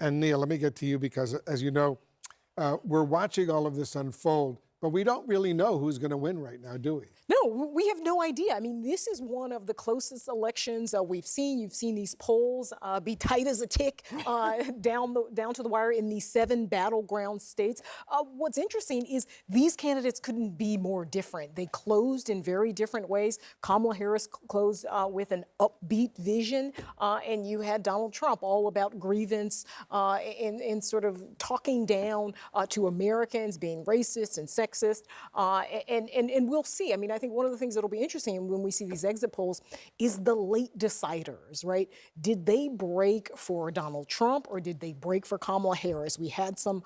And Neil, let me get to you because, as you know, we're watching all of this unfold, but we don't really know who's going to win right now, do we? No, we have no idea. I mean, this is one of the closest elections we've seen. You've seen these polls be tight as a tick down to the wire in these 7 battleground states. What's interesting is these candidates couldn't be more different. They closed in very different ways. Kamala Harris closed with an upbeat vision, and you had Donald Trump all about grievance and sort of talking down to Americans, being racist and sexist, and we'll see. I mean, I think one of the things that'll be interesting when we see these exit polls is the late deciders, right? Did they break for Donald Trump or did they break for Kamala Harris? We had some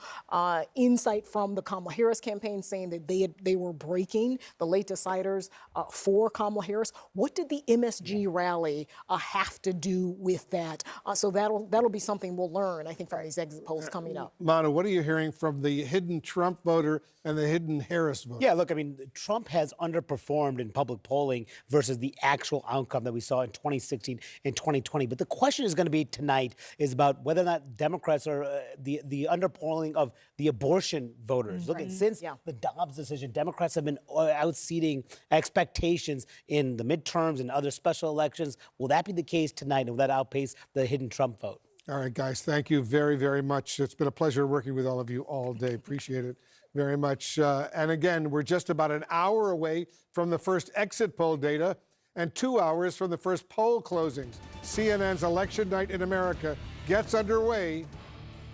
insight from the Kamala Harris campaign saying that they were breaking the late deciders for Kamala Harris. What did the MSG rally have to do with that? So that'll be something we'll learn, I think, from these exit polls coming up. Manu, what are you hearing from the hidden Trump voter and the hidden Harris voter? Yeah, look, I mean, Trump has underperformed in public polling versus the actual outcome that we saw in 2016 and 2020. But the question is going to be tonight is about whether or not Democrats are the underpolling of the abortion voters. Look, since the Dobbs decision, Democrats have been outseeding expectations in the midterms and other special elections. Will that be the case tonight, and will that outpace the hidden Trump vote? All right, guys, thank you very, very much. It's been a pleasure working with all of you all day. Appreciate it very much. And again, we're just about an hour away from the first exit poll data and 2 hours from the first poll closings. CNN's Election Night in America gets underway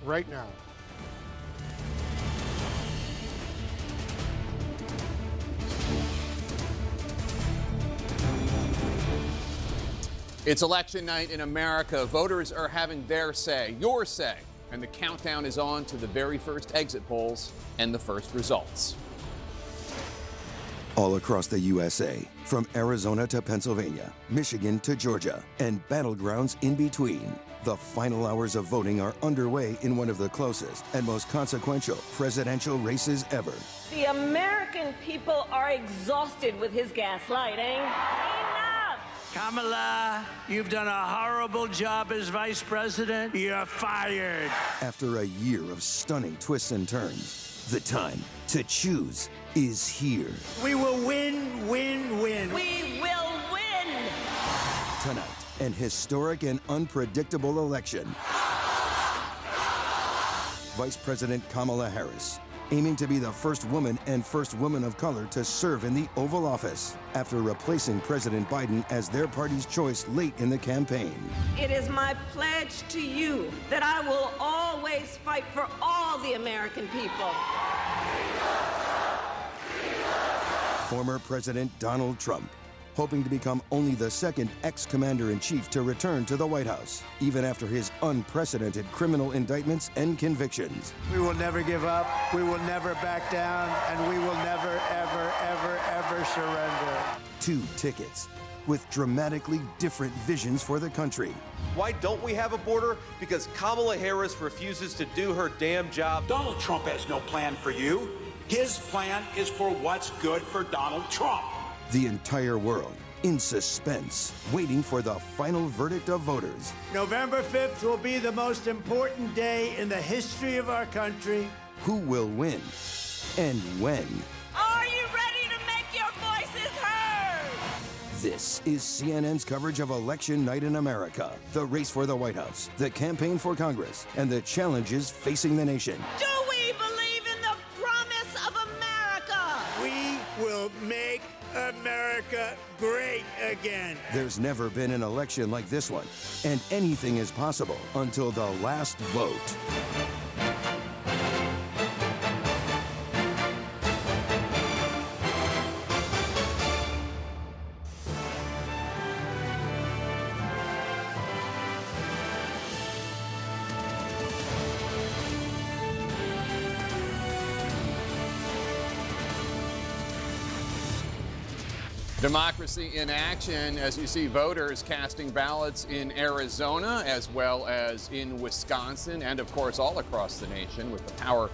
right now. It's election night in America. Voters are having their say, your say, and the countdown is on to the very first exit polls and the first results. All across the USA, from Arizona to Pennsylvania, Michigan to Georgia, and battlegrounds in between, the final hours of voting are underway in one of the closest and most consequential presidential races ever. The American people are exhausted with his gaslighting. Kamala, you've done a horrible job as vice president. You're fired. After a year of stunning twists and turns, the time to choose is here. We will win, win, win. We will win. Tonight, an historic and unpredictable election. Vice President Kamala Harris, aiming to be the first woman and first woman of color to serve in the Oval Office after replacing President Biden as their party's choice late in the campaign. It is my pledge to you that I will always fight for all the American people. Former President Donald Trump, hoping to become only the second ex-commander-in-chief to return to the White House, even after his unprecedented criminal indictments and convictions. We will never give up. We will never back down. And we will never, ever, ever, ever surrender. 2 tickets with dramatically different visions for the country. Why don't we have a border? Because Kamala Harris refuses to do her damn job. Donald Trump has no plan for you. His plan is for what's good for Donald Trump. The entire world in suspense, waiting for the final verdict of voters. November 5th will be the most important day in the history of our country. Who will win and when? Are you ready to make your voices heard? This is CNN's coverage of Election Night in America, the race for the White House, the campaign for Congress, and the challenges facing the nation. Do we believe in the promise of America? We will make America great again. There's never been an election like this one, and anything is possible until the last vote. Democracy in action as you see voters casting ballots in Arizona as well as in Wisconsin and, of course, all across the nation with the power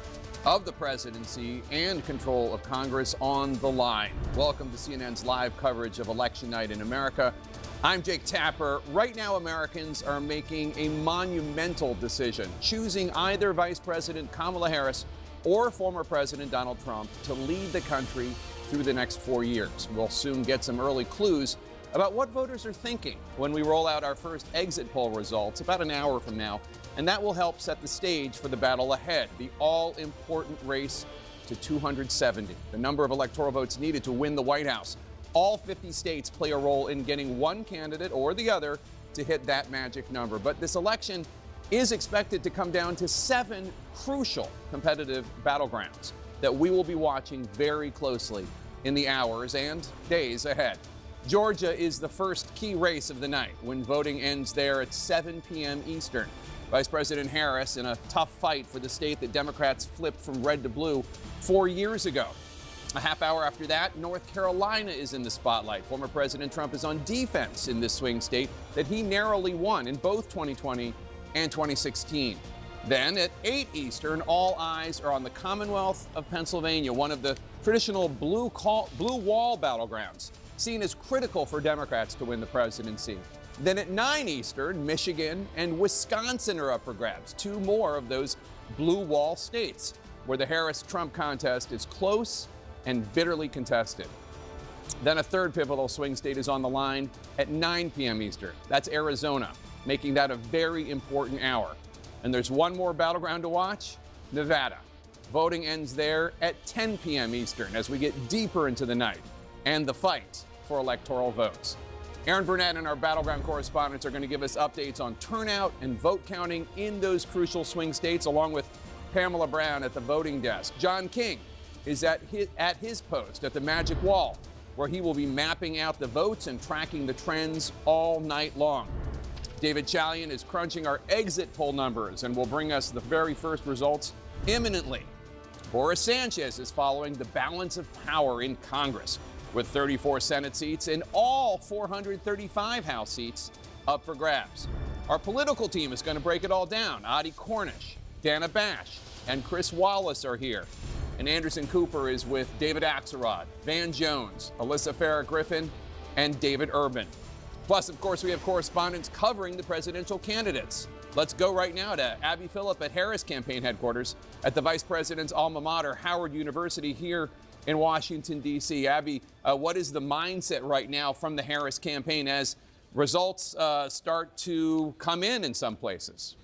of the presidency and control of Congress on the line. Welcome to CNN's live coverage of Election Night in America. I'm Jake Tapper. Right now, Americans are making a monumental decision, choosing either Vice President Kamala Harris or former President Donald Trump to lead the country through the next 4 years. We'll soon get some early clues about what voters are thinking when we roll out our first exit poll results about an hour from now, and that will help set the stage for the battle ahead, the all-important race to 270, the number of electoral votes needed to win the White House. All 50 states play a role in getting one candidate or the other to hit that magic number. But this election is expected to come down to 7 crucial competitive battlegrounds that we will be watching very closely in the hours and days ahead. Georgia is the first key race of the night when voting ends there at 7 p.m. Eastern. Vice President Harris in a tough fight for the state that Democrats flipped from red to blue 4 years ago. A half hour after that, North Carolina is in the spotlight. Former President Trump is on defense in this swing state that he narrowly won in both 2020 and 2016. Then at 8 Eastern, all eyes are on the Commonwealth of Pennsylvania, one of the traditional blue wall battlegrounds, seen as critical for Democrats to win the presidency. Then at 9 Eastern, Michigan and Wisconsin are up for grabs, 2 more of those blue wall states where the Harris-Trump contest is close and bitterly contested. Then a third pivotal swing state is on the line at 9 p.m. Eastern. That's Arizona, making that a very important hour. And there's one more battleground to watch, Nevada. Voting ends there at 10 p.m. Eastern as we get deeper into the night and the fight for electoral votes. Aaron Burnett and our battleground correspondents are going to give us updates on turnout and vote counting in those crucial swing states, along with Pamela Brown at the voting desk. John King is at his post at the Magic Wall, where he will be mapping out the votes and tracking the trends all night long. David Chalian is crunching our exit poll numbers and will bring us the very first results imminently. Boris Sanchez is following the balance of power in Congress, with 34 Senate seats and all 435 House seats up for grabs. Our political team is going to break it all down. Adi Cornish, Dana Bash, and Chris Wallace are here. And Anderson Cooper is with David Axelrod, Van Jones, Alyssa Farah-Griffin, and David Urban. Plus, of course, we have correspondents covering the presidential candidates. Let's go right now to Abby Phillip at Harris campaign headquarters at the vice president's alma mater, Howard University, here in Washington, D.C. Abby, what is the mindset right now from the Harris campaign as results start to come in some places?